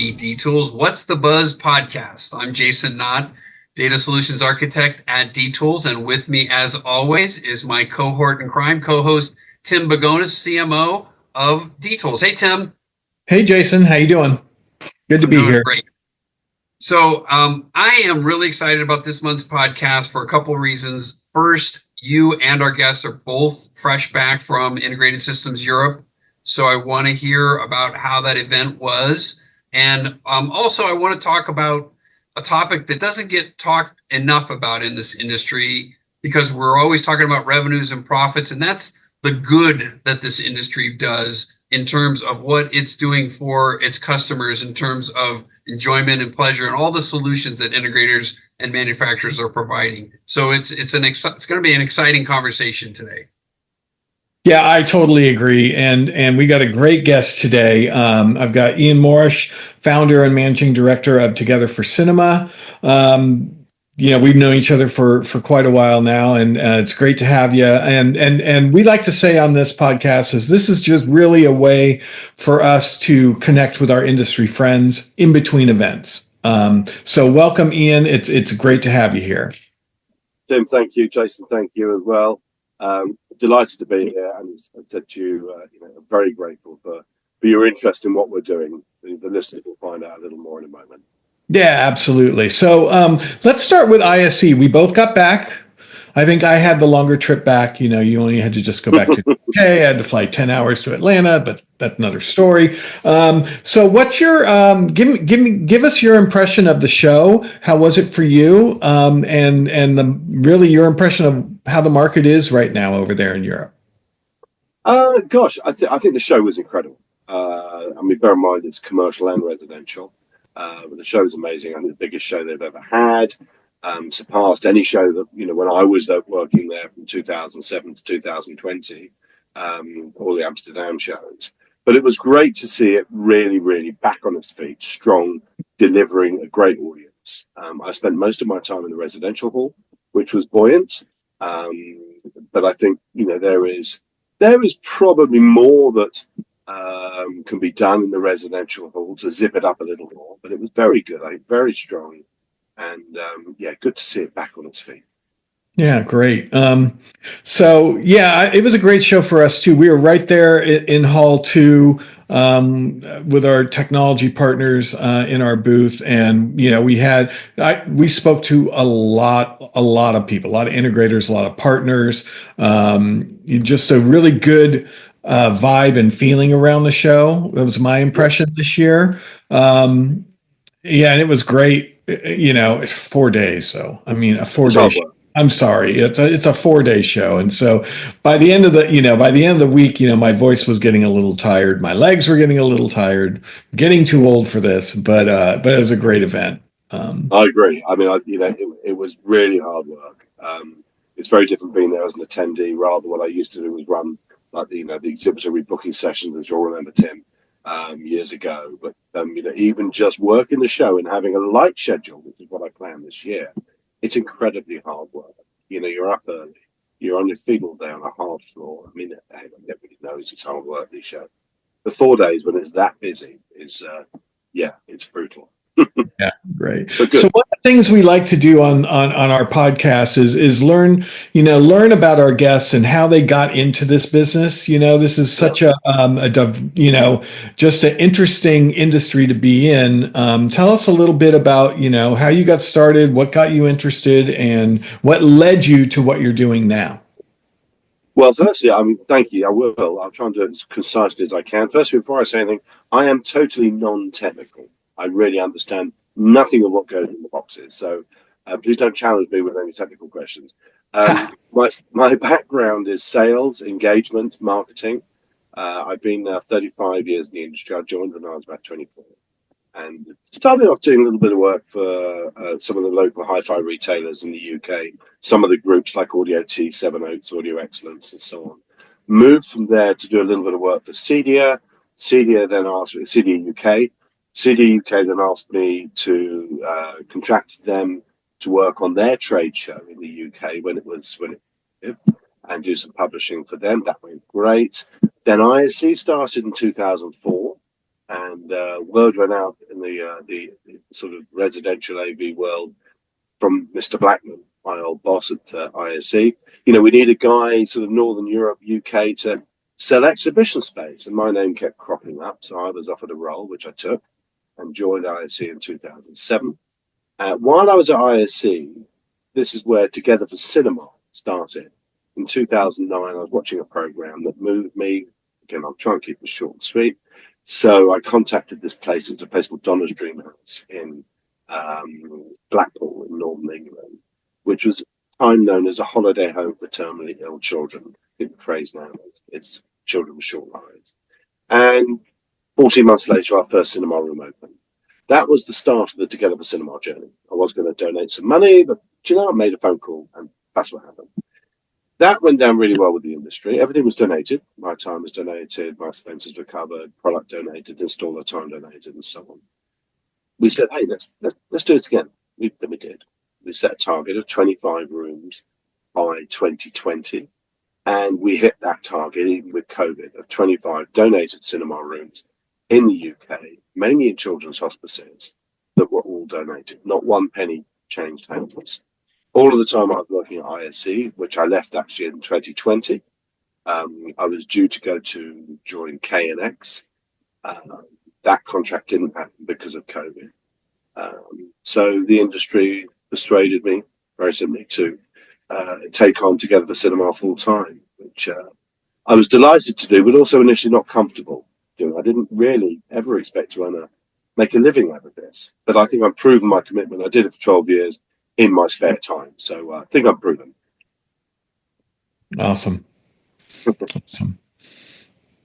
ISE DTools What's the Buzz podcast. I'm Jason Knott, Data Solutions Architect at DTools, and with me, as always, is my cohort in crime, co-host Tim Bagonis, CMO of DTools. Hey, Tim. Hey, Jason. How you doing? Good to be here. Great. So I am really excited about this month's podcast for a couple of reasons. First, you and our guests are both fresh back from Integrated Systems Europe. So I want to hear about how that event was. And also, I want to talk about a topic that doesn't get talked enough about in this industry, because we're always talking about revenues and profits. And that's the good that this industry does in terms of what it's doing for its customers, in terms of enjoyment and pleasure and all the solutions that integrators and manufacturers are providing. So it's going to be an exciting conversation today. Yeah, I totally agree. And we got a great guest today. I've got Ian Morrish, founder and managing director of Together for Cinema. We've known each other for quite a while now, and it's great to have you. And we like to say on this podcast is this is just really a way for us to connect with our industry friends in between events. So welcome, Ian. It's great to have you here. Tim, thank you. Jason, thank you as well. Delighted to be here, and as I said to you, I'm very grateful for your interest in what we're doing. The listeners will find out a little more in a moment. Yeah, absolutely. So let's start with ISE. We both got back. I think I had the longer trip back. You only had to just go back to the UK. I had to fly 10 hours to Atlanta, but that's another story. So what's your, give us your impression of the show. How was it for you? Really your impression of how the market is right now over there in Europe. I think the show was incredible. Bear in mind it's commercial and residential. But the show is amazing. I think the biggest show they've ever had. Surpassed any show that, when I was working there from 2007 to 2020, all the Amsterdam shows. But it was great to see it really, really back on its feet, strong, delivering a great audience. I spent most of my time in the residential hall, which was buoyant. But I think, there is probably more that can be done in the residential hall to zip it up a little more. But it was very good, very strong. And good to see it back on its feet. Yeah, great. It was a great show for us too. We were right there in Hall 2 with our technology partners in our booth, and we spoke to a lot of people, a lot of integrators, a lot of partners. Just a really good vibe and feeling around the show. That was my impression this year. And it was great. It's 4 days. So, a 4-day show. I'm sorry. It's a 4-day show. And so by the end of the week, my voice was getting a little tired. My legs were getting a little tired, getting too old for this, but it was a great event. I agree. It was really hard work. It's very different being there as an attendee. Rather, what I used to do was run the exhibitor rebooking sessions, as you'll remember, Tim, years ago. But even just working the show and having a light schedule, which is what I planned this year, it's incredibly hard work. You're up early, you're on your feet all day on a hard floor. Everybody knows it's hard work, these shows. The 4 days when it's that busy is it's brutal. Yeah, great. So one of the things we like to do on our podcast is learn about our guests and how they got into this business. This is such just an interesting industry to be in. Tell us a little bit about, how you got started, what got you interested, and what led you to what you're doing now. Well, firstly, thank you. I'll try and do it as concisely as I can. Firstly, before I say anything, I am totally non-technical. I really understand nothing of what goes in the boxes. So please don't challenge me with any technical questions. My background is sales, engagement, marketing. I've been 35 years in the industry. I joined when I was about 24. And started off doing a little bit of work for some of the local hi-fi retailers in the UK, some of the groups like Audio T, Seven Oaks, Audio Excellence, and so on. Moved from there to do a little bit of work for Cedia. Cedia then asked me, Cedia UK. Cedia UK then asked me to contract them to work on their trade show in the UK and do some publishing for them. That went great. Then ISE started in 2004. and word went out in the sort of residential AV world from Mr. Blackman, my old boss at ISE. We need a guy sort of Northern Europe, UK to sell exhibition space, and my name kept cropping up. So I was offered a role, which I took, and joined ISE in 2007. While I was at ISE, this is where Together for Cinema started. In 2009, I was watching a program that moved me. Again, I'll try and keep it short and sweet. So I contacted this place. It's a place called Donna's Dream House in Blackpool in Northern England, which was time known as a holiday home for terminally ill children. I think the phrase now is it's children with short lives. And 14 months later, our first cinema room opened. That was the start of the Together for Cinema journey. I was going to donate some money, but I made a phone call, and that's what happened. That went down really well with the industry. Everything was donated. My time was donated, my expenses were covered, product donated, installer time donated, and so on. We said, hey, let's do it again. We did. We set a target of 25 rooms by 2020, and we hit that target even with COVID of 25 donated cinema rooms in the UK, mainly in children's hospices, that were all donated. Not one penny changed hands. All of the time I was working at ISE, which I left actually in 2020. I was due to go to join KNX. That contract didn't happen because of COVID. So the industry persuaded me, very simply, to take on Together for Cinema full time, which I was delighted to do, but also initially not comfortable doing. I didn't really ever expect to make a living out of this, but I think I've proven my commitment. I did it for 12 years in my spare time, so I think I'm proven. Awesome. Awesome.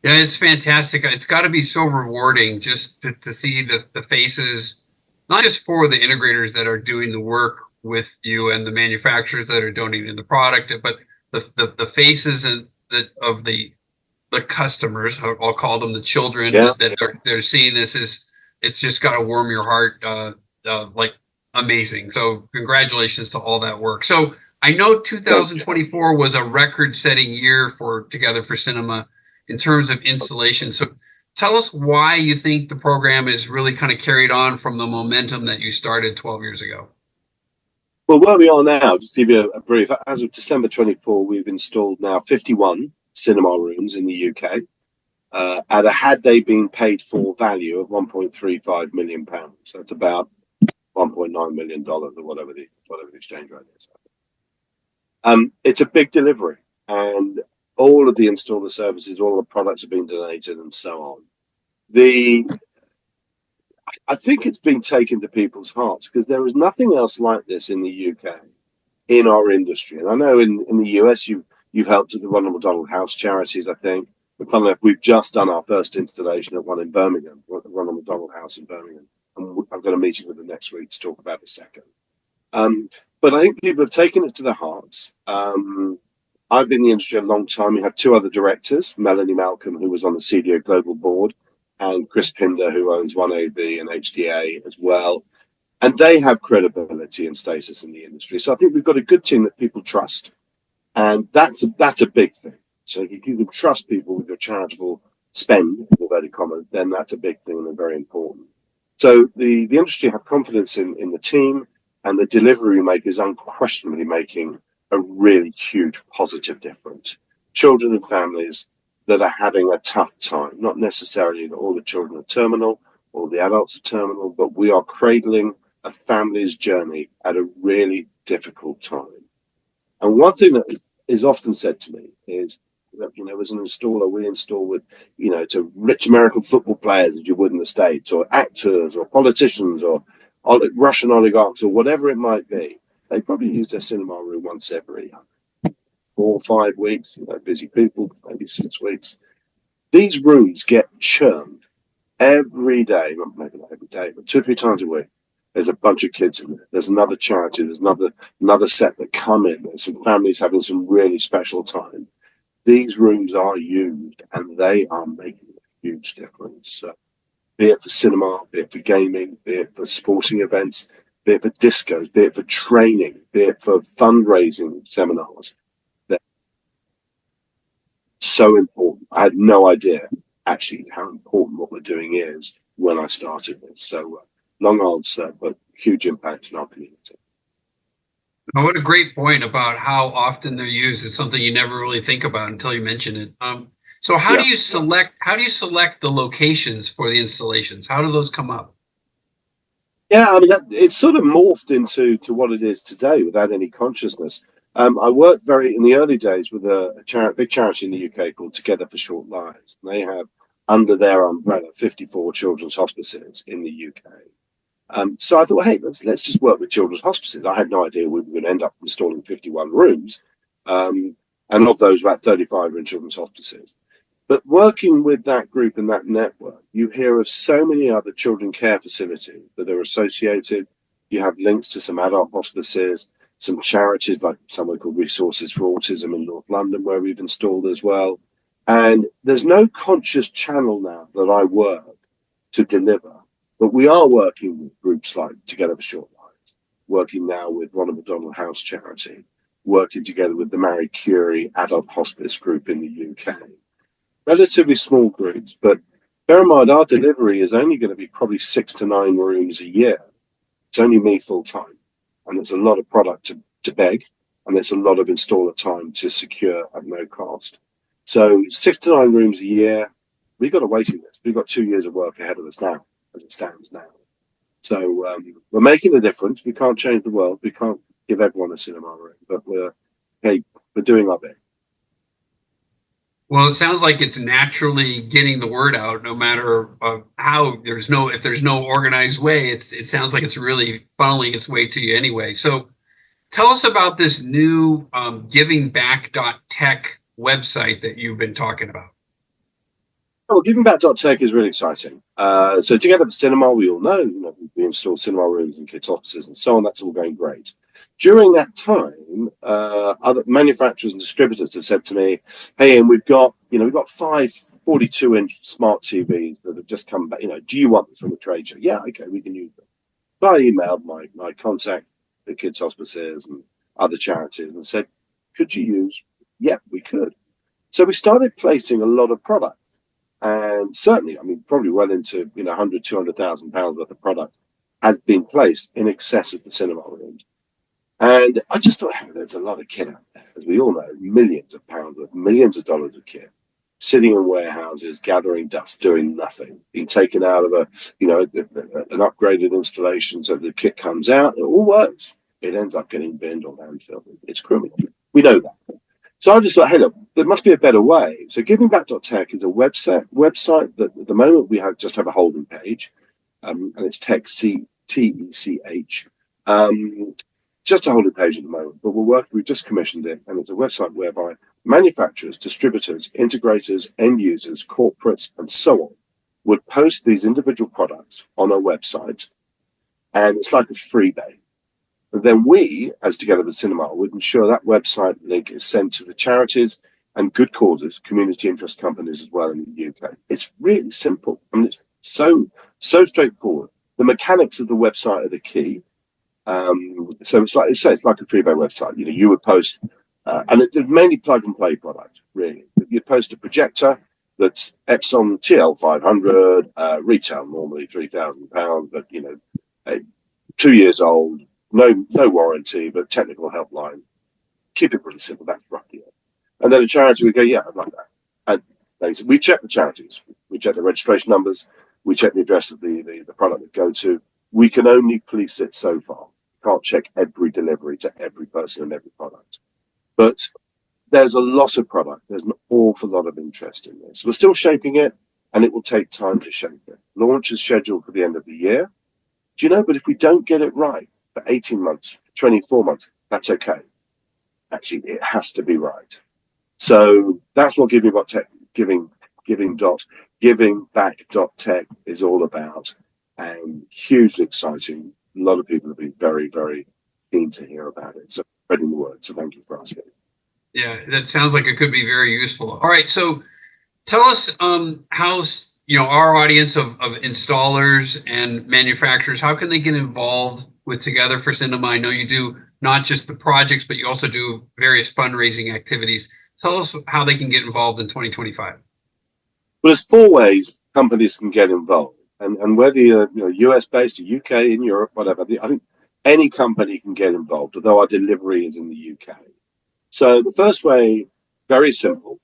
Yeah, it's fantastic. It's got to be so rewarding just to see the faces, not just for the integrators that are doing the work with you and the manufacturers that are donating the product, but the faces of the customers. I'll call them the children that are seeing this. It's just got to warm your heart, like amazing. So congratulations to all that work. So I know 2024 was a record-setting year for Together for Cinema in terms of installation. So tell us why you think the program is really kind of carried on from the momentum that you started 12 years ago. Well, where we are now, just to give you a brief, as of December 24, we've installed now 51 cinema rooms in the UK at a had they been paid for value of £1.35 million. So it's about $1.9 million or whatever the exchange rate is. It's a big delivery, and all of the installer services, all the products have been donated and so on. I think it's been taken to people's hearts because there is nothing else like this in the UK in our industry. And I know in the US you've helped at the Ronald McDonald House charities, I think. But funnily enough, we've just done our first installation at one in Birmingham, the Ronald McDonald House in Birmingham. And I've got a meeting with them next week to talk about it a second. But I think people have taken it to their hearts. I've been in the industry a long time. We have two other directors, Melanie Malcolm, who was on the CDO Global Board, and Chris Pinder, who owns 1AB and HDA as well. And they have credibility and status in the industry. So I think we've got a good team that people trust. And that's a big thing. So if you can trust people with your charitable spend, in inverted commas, then that's a big thing and very important. So the industry have confidence in the team, and the delivery we make is unquestionably making a really huge positive difference. Children and families that are having a tough time, not necessarily that all the children are terminal or the adults are terminal, but we are cradling a family's journey at a really difficult time. And one thing that is often said to me is that, as an installer, we install with, to rich American football players as you would in the States, or actors or politicians or Russian oligarchs or whatever it might be. They probably use their cinema room once every 4 or 5 weeks, busy people, maybe 6 weeks. These rooms get churned every day, maybe not every day, but 2 or 3 times a week. There's a bunch of kids in there. There's another charity. There's another set that come in. There's some families having some really special time. These rooms are used, and they are making a huge difference. So, be it for cinema, be it for gaming, be it for sporting events, be it for discos, be it for training, be it for fundraising seminars. They're so important. I had no idea actually how important what we're doing is when I started this. So long answer, but huge impact in our community. Oh, what a great point about how often they're used. It's something you never really think about until you mention it. So how Yeah. do you select the locations for the installations? How do those come up? Yeah, I mean, it's sort of morphed into what it is today without any consciousness. I worked in the early days with a big charity in the UK called Together for Short Lives. And they have under their umbrella 54 children's hospices in the UK. So I thought, hey, let's just work with children's hospices. I had no idea we were going to end up installing 51 rooms. And of those, about 35 are in children's hospices. But working with that group and that network, you hear of so many other children care facilities that are associated. You have links to some adult hospices, some charities like somewhere called Resources for Autism in North London, where we've installed as well. And there's no conscious channel now that I work to deliver. But we are working with groups like Together for Short Lives, working now with Ronald McDonald House Charity, working together with the Marie Curie Adult Hospice Group in the UK. Relatively small groups, but bear in mind our delivery is only going to be probably 6 to 9 rooms a year. It's only me full time, and it's a lot of product to beg, and it's a lot of installer time to secure at no cost. So 6 to 9 rooms a year, we've got a waiting list. We've got 2 years of work ahead of us now, as it stands now. So we're making a difference. We can't change the world. We can't give everyone a cinema room, but we're doing our bit. Well, it sounds like it's naturally getting the word out, no matter how. If there's no organized way, it sounds like it's really funneling its way to you anyway. So tell us about this new givingback.tech website that you've been talking about. Well, givingback.tech is really exciting. So Together for Cinema, we all know, we install cinema rooms and kids' offices and so on. That's all going great. During that time, other manufacturers and distributors have said to me, hey, and we've got 5 42-inch smart TVs that have just come back. Do you want them from a trade show? Yeah, okay, we can use them. So I emailed my contact, the kids' hospices and other charities, and said, could you use? Yeah, we could. So we started placing a lot of product. And certainly, probably well into 100, 200,000 pounds worth of product has been placed in excess of the cinema rooms. And I just thought, there's a lot of kit out there, as we all know, millions of pounds worth, millions of dollars of kit, sitting in warehouses, gathering dust, doing nothing, being taken out of an upgraded installation so the kit comes out, it all works. It ends up getting binned or landfilled. It's criminal. We know that. So I just thought, hey, look, there must be a better way. So givingback.tech is a website that at the moment we just have a holding page, and it's tech, TECH. Just a holding page at the moment, but we've just commissioned it, and it's a website whereby manufacturers, distributors, integrators, end users, corporates, and so on would post these individual products on our website, and it's like a freebie. And then we, as Together for Cinema, would ensure that website link is sent to the charities and good causes, community interest companies as well in the UK. It's really simple. It's so straightforward. The mechanics of the website are the key. So it's like a freebie website. You would post, and it's mainly plug and play product. Really, you'd post a projector that's Epson TL500, retail normally £3,000, but 2 years old, no warranty, but technical helpline. Keep it pretty simple. That's roughly it. And then a charity would go, yeah, I'd like that. And we check the charities, we check the registration numbers, we check the address of the product that go to. We can only police it so far. Can't check every delivery to every person and every product. But there's a lot of product. There's an awful lot of interest in this. We're still shaping it, and it will take time to shape it. Launch is scheduled for the end of the year. But if we don't get it right for 18 months, 24 months, that's okay. Actually, it has to be right. So that's what givingback.tech is all about. And hugely exciting. A lot of people have been very, very keen to hear about it. So spreading the word. So thank you for asking. Yeah, that sounds like it could be very useful. All right, so tell us how our audience of installers and manufacturers, how can they get involved with Together for Cinema? I know you do not just the projects, but you also do various fundraising activities. Tell us how they can get involved in 2025. Well, there's four ways companies can get involved, and whether you're US based, or UK, in Europe, whatever, I think any company can get involved, although our delivery is in the UK. So the first way, very simple,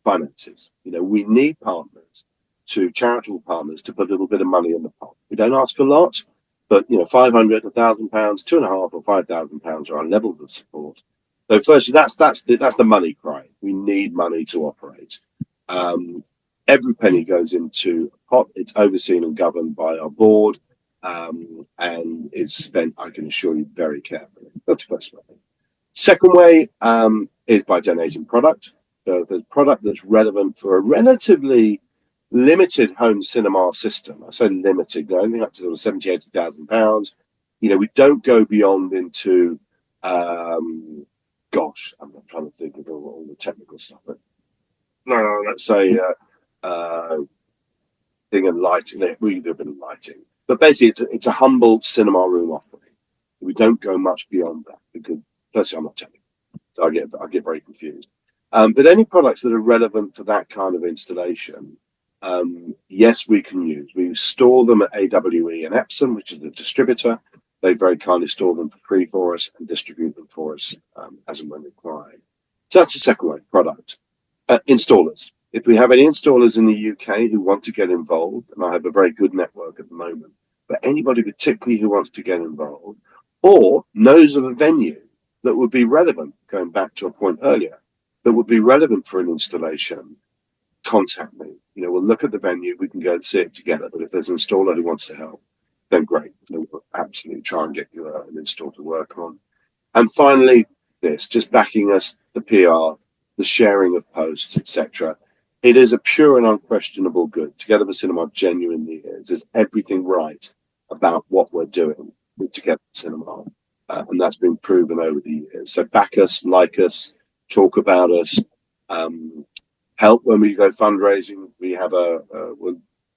finances. We need partners, charitable partners, to put a little bit of money in the pot. We don't ask a lot, but £500, £1,000, £2,500 or £5,000 are our levels of support. So firstly, that's the money cry. We need money to operate. Every penny goes into a pot. It's overseen and governed by our board, and it's spent, I can assure you, very carefully. That's the first way. Second way is by donating product. So there's product that's relevant for a relatively limited home cinema system. I say limited, only up to sort of £70,000, £80,000. We don't go beyond into, I'm not trying to think of all the technical stuff, but no, let's say thing and lighting. We do a bit of lighting, but basically it's a humble cinema room offering. We don't go much beyond that because firstly I'm not technical, so I get very confused. But any products that are relevant for that kind of installation, yes, we can use. We store them at AWE and Epson, which is the distributor. They very kindly store them for free for us and distribute them for us as and when required. So that's the second way, product. Installers. If we have any installers in the UK who want to get involved, and I have a very good network at the moment, but anybody particularly who wants to get involved or knows of a venue that would be relevant, going back to a point earlier, that would be relevant for an installation, contact me. We'll look at the venue, we can go and see it together. But if there's an installer who wants to help, then great. We'll absolutely try and get you an install to work on. And finally, just backing us, the PR, the sharing of posts, etc. It is a pure and unquestionable good. Together for Cinema genuinely is. There's everything right about what we're doing with Together for Cinema. And that's been proven over the years. So back us, like us, talk about us, help when we go fundraising. We have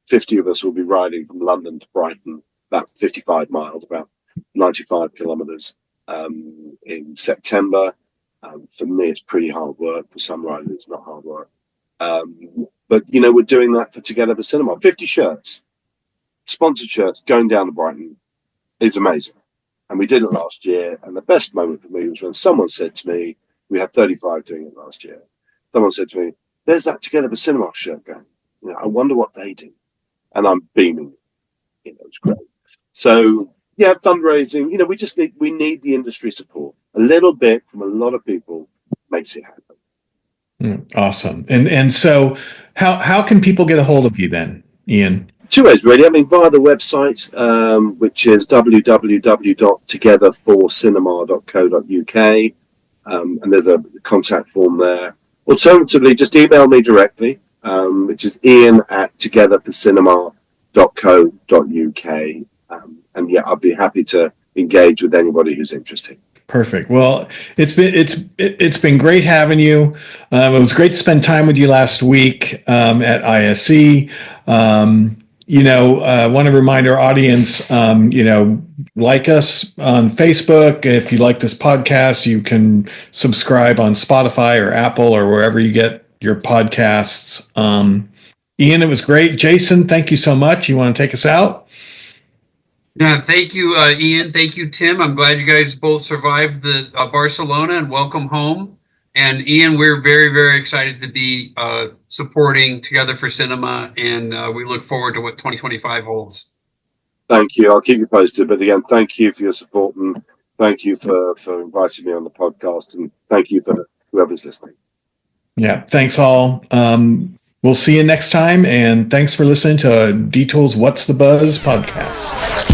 50 of us will be riding from London to Brighton, about 55 miles, about 95 kilometers in September. For me, it's pretty hard work. For some riders, it's not hard work. But, we're doing that for Together for Cinema. 50 shirts, sponsored shirts, going down to Brighton is amazing. And we did it last year. And the best moment for me was when someone said to me, we had 35 doing it last year. Someone said to me, there's that Together for Cinema shirt going. I wonder what they do. And I'm beaming. It's great. So, yeah, fundraising, we need the industry support. A little bit from a lot of people makes it happen. Awesome. And so how can people get a hold of you then, Ian? Two ways, really. Via the website, which is www.togetherforcinema.co.uk. And there's a contact form there. Alternatively, just email me directly, which is ian@togetherforcinema.co.uk. And yeah, I'll be happy to engage with anybody who's interested. Perfect. Well, it's been great having you. It was great to spend time with you last week at ISE. Want to remind our audience, like us on Facebook. If you like this podcast, you can subscribe on Spotify or Apple or wherever you get your podcasts. Ian, it was great. Jason, thank you so much. You want to take us out? Yeah, thank you, Ian. Thank you, Tim. I'm glad you guys both survived the Barcelona and welcome home. And Ian, we're very, very excited to be supporting Together for Cinema, and we look forward to what 2025 holds. Thank you. I'll keep you posted. But again, thank you for your support, and thank you for inviting me on the podcast, and thank you for whoever's listening. Yeah, thanks all. We'll see you next time, and thanks for listening to D-Tools What's the Buzz podcast.